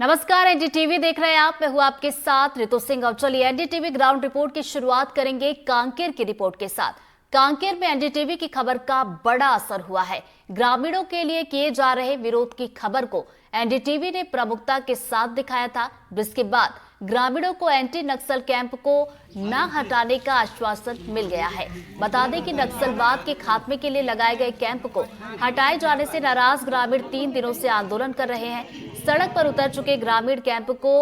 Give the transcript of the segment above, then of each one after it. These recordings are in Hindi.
नमस्कार, एनडीटीवी देख रहे हैं आप। मैं हूं आपके साथ ऋतु सिंह। अब चलिए एनडीटीवी ग्राउंड रिपोर्ट की शुरुआत करेंगे कांकेर की रिपोर्ट के साथ। कांकेर में एनडीटीवी की खबर का बड़ा असर हुआ है। ग्रामीणों के लिए किए जा रहे विरोध की खबर को एनडीटीवी ने प्रमुखता के साथ दिखाया था, जिसके बाद ग्रामीणों को एंटी नक्सल कैंप को न हटाने का आश्वासन मिल गया है। बता दें कि नक्सलवाद के खात्मे के लिए लगाए गए कैंप को हटाए जाने से नाराज ग्रामीण 3 दिनों से आंदोलन कर रहे हैं। सड़क पर उतर चुके ग्रामीण कैंप को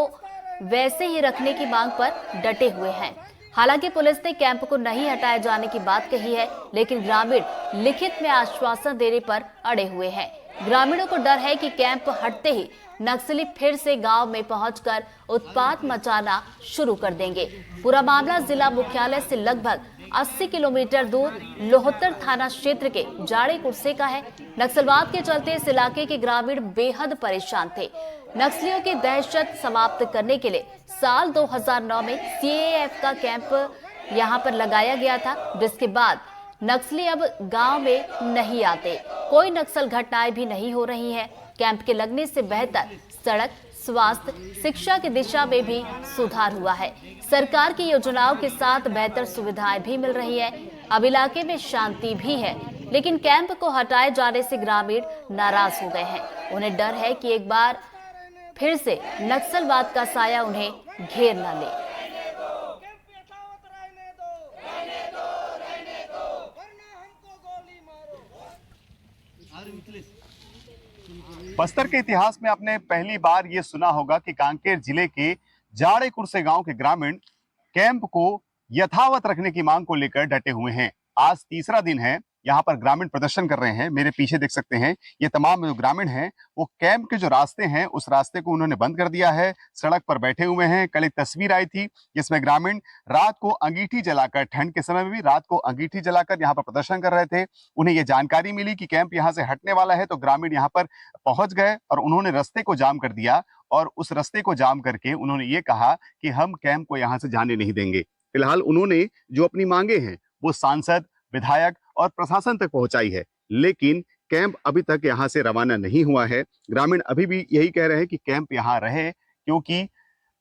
वैसे ही रखने की मांग पर डटे हुए हैं। हालांकि पुलिस ने कैंप को नहीं हटाए जाने की बात कही है, लेकिन ग्रामीण लिखित में आश्वासन देने पर अड़े हुए हैं। ग्रामीणों को डर है कि कैंप हटते ही नक्सली फिर से गांव में पहुंचकर उत्पात मचाना शुरू कर देंगे। पूरा मामला जिला मुख्यालय से लगभग 80 किलोमीटर दूर लोहतर थाना क्षेत्र के जाड़े कुर्से का है। नक्सलवाद के चलते इस इलाके के ग्रामीण बेहद परेशान थे। नक्सलियों की दहशत समाप्त करने के लिए साल 2009 में सीएएफ का कैंप यहां पर लगाया गया था, जिसके बाद नक्सली अब गांव में नहीं आते। कोई नक्सल घटनाएं भी नहीं हो रही हैं। कैंप के लगने से बेहतर सड़क, स्वास्थ्य, शिक्षा की दिशा में भी सुधार हुआ है। सरकार की योजनाओं के साथ बेहतर सुविधाएं भी मिल रही है। अब इलाके में शांति भी है, लेकिन कैंप को हटाए जाने से ग्रामीण नाराज हो गए हैं। उन्हें डर है कि एक बार फिर से नक्सलवाद का साया उन्हें घेर न ले। बस्तर के इतिहास में आपने पहली बार ये सुना होगा कि कांकेर जिले के जाड़े कुर्से गांव के ग्रामीण कैंप को यथावत रखने की मांग को लेकर डटे हुए हैं। आज तीसरा दिन है, यहाँ पर ग्रामीण प्रदर्शन कर रहे हैं। मेरे पीछे देख सकते हैं, ये तमाम जो ग्रामीण हैं वो कैंप के जो रास्ते हैं उस रास्ते को उन्होंने बंद कर दिया है, सड़क पर बैठे हुए हैं। कल एक तस्वीर आई थी जिसमें ग्रामीण रात को अंगीठी जलाकर, ठंड के समय में भी रात को अंगीठी जलाकर यहाँ पर प्रदर्शन कर रहे थे। उन्हें ये जानकारी मिली कि कैंप यहाँ से हटने वाला है, तो ग्रामीण यहाँ पर पहुंच गए और उन्होंने रास्ते को जाम कर दिया। और उस रास्ते को जाम करके उन्होंने ये कहा कि हम कैंप को यहाँ से जाने नहीं देंगे। फिलहाल उन्होंने जो अपनी मांगे हैं वो सांसद, विधायक और प्रशासन तक पहुंचाई है, लेकिन कैंप अभी तक यहां से रवाना नहीं हुआ है। ग्रामीण अभी भी यही कह रहे हैं कि कैंप यहां रहे, क्योंकि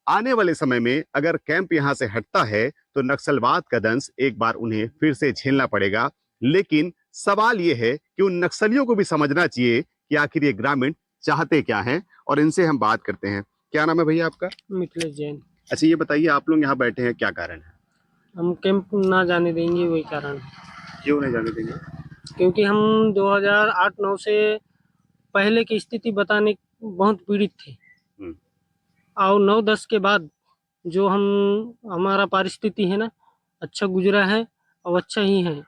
आने वाले समय में अगर कैंप यहां से हटता है तो नक्सलवाद का दंश एक बार उन्हें फिर से झेलना पड़ेगा। लेकिन सवाल यह है कि उन नक्सलियों को भी समझना चाहिए कि आखिर ये ग्रामीण चाहते क्या हैं, और इनसे हम बात करते हैं। क्या नाम है भैया आपका? मिथिलेश जैन। अच्छा, ये बताइए, आप लोग यहाँ बैठे हैं, क्या कारण है? हम कैंप ना जाने देंगे, वही कारण। क्यों नहीं जाने देंगे? क्योंकि हम 2008-9 से पहले की स्थिति बताने बहुत पीड़ित थे, और 9-10 के बाद जो हमारा परिस्थिति है ना, अच्छा गुजरा है और अच्छा ही है।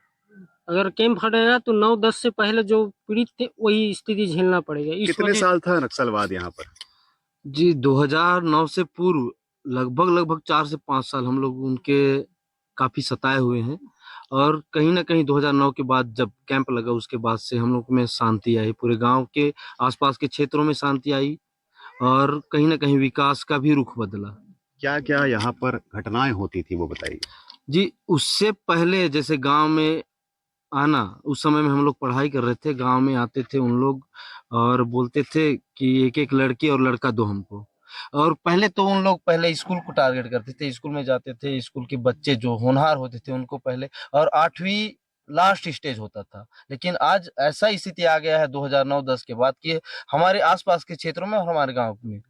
अगर कैंप हटेगा तो 9-10 से पहले जो पीड़ित थे वही स्थिति झेलना पड़ेगा। कितने साल था नक्सलवाद यहाँ पर? जी 2009 से पूर्व लगभग 4 से 5 साल हम लोग उनके काफी सताए हुए हैं, और कहीं ना कहीं 2009 के बाद जब कैंप लगा उसके बाद से हम लोग में शांति आई, पूरे गांव के आसपास के क्षेत्रों में शांति आई, और कहीं ना कहीं विकास का भी रुख बदला। क्या क्या यहाँ पर घटनाएं होती थी वो बताइए। जी उससे पहले जैसे गांव में आना, उस समय में हम लोग पढ़ाई कर रहे थे, गांव में आते थे उन लोग और बोलते थे कि एक एक लड़की और लड़का दो हमको। और पहले तो उन लोग पहले स्कूल को टारगेट करते थे, स्कूल में जाते थे, स्कूल के बच्चे जो होनहार होते थे उनको पहले, और 8वीं लास्ट स्टेज होता था। लेकिन आज ऐसा स्थिति आ गया है 2009-10 के बाद कि हमारे आसपास के क्षेत्रों में और हमारे गांव में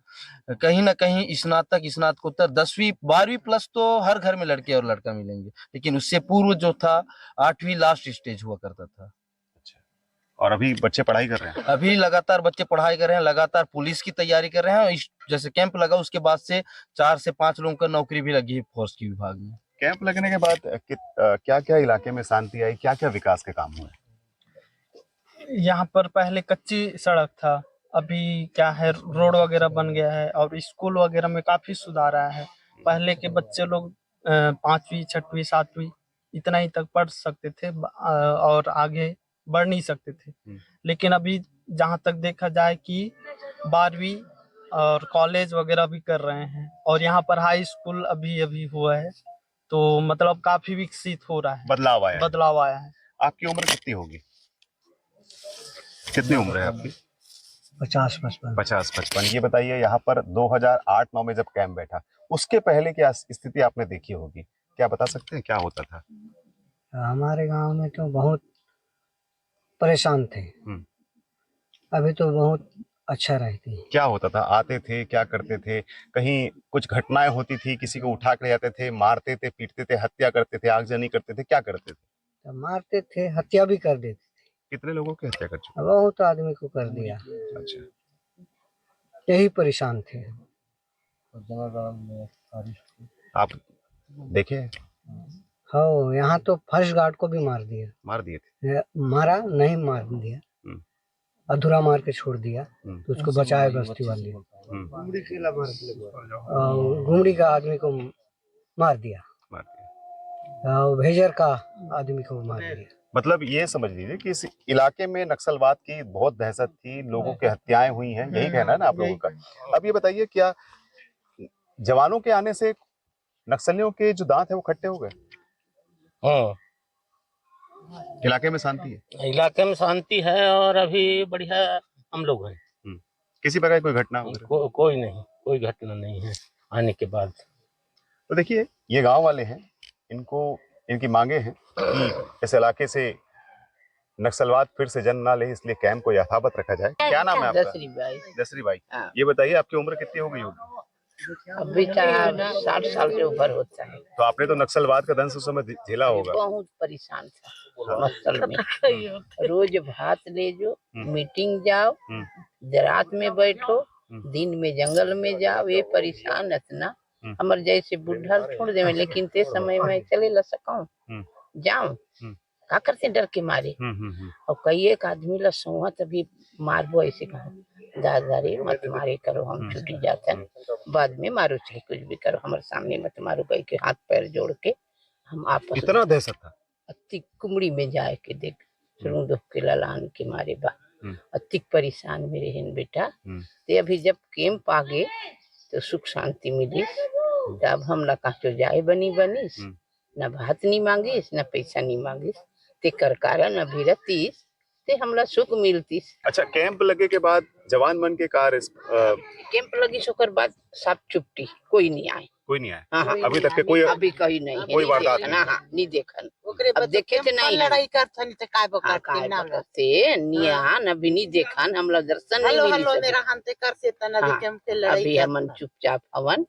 कहीं ना कहीं स्नातक, स्नातकोत्तर, 10वीं 12वीं प्लस तो हर घर में लड़के और लड़का मिलेंगे। लेकिन उससे पूर्व जो था 8वीं लास्ट स्टेज हुआ करता था। और अभी बच्चे पढ़ाई कर रहे हैं? अभी लगातार बच्चे पढ़ाई कर रहे हैं, लगातार पुलिस की तैयारी कर रहे हैं। जैसे कैंप लगा उसके बाद से 4 से 5 लोगों का नौकरी भी लगी है फोर्स की विभाग में। कैंप लगने के बाद क्या क्या इलाके में शांति आई, क्या क्या विकास के काम हुए? यहाँ पर पहले कच्ची सड़क था, अभी क्या है रोड वगैरह बन गया है, और स्कूल वगैरह में काफी सुधार आया है। पहले के बच्चे लोग 5वीं 6वीं 7वीं इतना ही तक पढ़ सकते थे, और आगे बढ़ नहीं सकते थे। लेकिन अभी जहाँ तक देखा जाए कि 12वीं और कॉलेज वगैरह भी कर रहे हैं, और यहाँ पर हाई स्कूल अभी अभी हुआ है, तो मतलब काफी विकसित हो रहा है, बदलाव आया है। है। आपकी उम्र कितनी होगी? कितनी उम्र है आपकी? 50-55। 50-55। ये बताइए, यहाँ पर 2008-9 में जब कैंप बैठा, उसके पहले क्या स्थिति आपने देखी होगी, क्या बता सकते हैं क्या होता था? हमारे गांव में तो बहुत परेशान थे। अभी तो बहुत अच्छा रहती है। क्या होता था? आते थे, क्या करते थे? कहीं कुछ घटनाएं होती थी, किसी को उठा के ले जाते थे, मारते थे, पीटते थे, हत्या करते थे, आगजनी करते थे, क्या करते थे? तो मारते थे, हत्या भी कर देते कितने लोगों की हत्या कर चुके? थे, बहुत आदमी को कर दिया। अच्छा, यही परेशान थे। आप देखे? हाँ, यहाँ तो फर्स्ट गार्ड को भी मार दिया। मार दिए थे? मारा नहीं, मार दिया, अधूरा मार के छोड़ दिया। तो उसको बचाए बस्ती वाले। और गुमड़ी का आदमी को मार दिया, मार दिया। और भेजर का आदमी को मार दिया। मतलब ये समझ लीजिए कि इस इलाके में नक्सलवाद की बहुत दहशत थी, लोगों की हत्याएं हुई हैं, यही कहना है ना आप लोगों का? अब ये बताइए, क्या जवानों के आने से नक्सलियों के जो दांत है वो खट्टे हो गए? हाँ, इलाके में शांति है? इलाके में शांति है और अभी बढ़िया हम लोग हैं। किसी प्रकार की कोई घटना वगैरह? कोई नहीं, कोई घटना नहीं है आने के बाद। तो देखिए, ये गांव वाले हैं, इनकी मांगे हैं कि इस इलाके से नक्सलवाद फिर से जन्म ना ले, इसलिए कैंप को यथावत रखा जाए। क्या नाम है आपका? दसरी बाई। हाँ। ये बताइए, आपकी उम्र कितनी हो गई होगी? अभी 60 साल से ऊपर होता है। तो आपने तो नक्सलवाद का दंश उस समय झेला होगा। बहुत परेशान था नक्सल में। रोज भात ले जो, मीटिंग जाओ, रात में बैठो, दिन में जंगल में जाओ, ये परेशान इतना। हमर जैसे बुढ़ा छोड़ दे, लेकिन ते समय में चले ला सकाऊं, जाऊं का करते डर के मारे। और कई एक आदमी ला सोहत अभी मारबो, ऐसे कहो दादारी मत मारे करो, हम छुट्टी जाते हैं, बाद में मारो, चाहे कुछ भी करो, हमारे सामने मत मारो, कहीं के हाथ पैर जोड़ के हम आपस इतना दहशत था? अतिक कुमड़ी में जाए के देख, शुरू दुख के ललान के मारे बा अतिक परेशान मेरे हिन बेटा। ते अभी जब कैंप आ गए तो सुख शांति मिली। तब हम ला कहा जाए बनीस, न भात नहीं मांगिस, न पैसा नहीं मांगिस, ते कर कारण अभी रतीस ते हमला सुख मिलतीस। अच्छा, कैंप लगे के बाद जवान मन के कार्य कैंप लगी सोकर बाद सब चुपटी, कोई नहीं आए। कोई नहीं आया? हाँ, अभी तक के कोई अभी कहीं नहीं है, कोई वारदात नहीं? हाँ, नहीं देखन। अब देखे थे नहीं लड़ाई करते नियान, अभी नहीं देखन, हमला दर्शन नहीं मिली। अभी हमन चुपचाप हवन,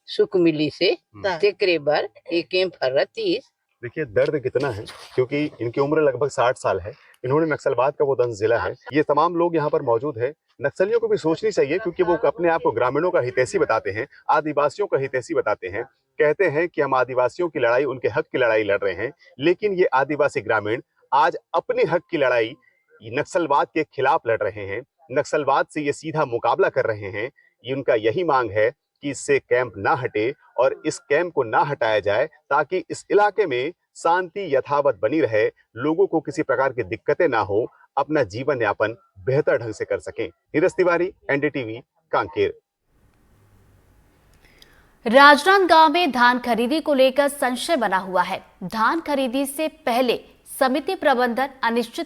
सुख मिली से तेकरे बर एक कैंप रतीस। देखिए दर्द कितना है, क्योंकि इनकी उम्र लगभग 60 साल है, इन्होंने नक्सलवाद का वो दंश झेला है। ये तमाम लोग यहाँ पर मौजूद है। नक्सलियों को भी सोचनी चाहिए, क्योंकि वो अपने आप को ग्रामीणों का हितैषी बताते हैं, आदिवासियों का हितैषी बताते हैं, कहते हैं कि हम आदिवासियों की लड़ाई, उनके हक की लड़ाई लड़ रहे हैं। लेकिन ये आदिवासी ग्रामीण आज अपने हक की लड़ाई नक्सलवाद के खिलाफ लड़ रहे हैं, नक्सलवाद से ये सीधा मुकाबला कर रहे हैं। ये उनका यही मांग है कि इससे कैंप ना हटे और इस कैंप को ना हटाया जाए, ताकि इस इलाके में शांति यथावत बनी रहे, लोगों को किसी प्रकार की दिक्कतें ना हो, अपना जीवन यापन बेहतर ढंग से कर सकें। नीरज तिवारी, एनडीटीवी, कांकेर। राजनांदगांव में धान खरीदी को लेकर संशय बना हुआ है। धान खरीदी से पहले समिति प्रबंधन अनिश्चित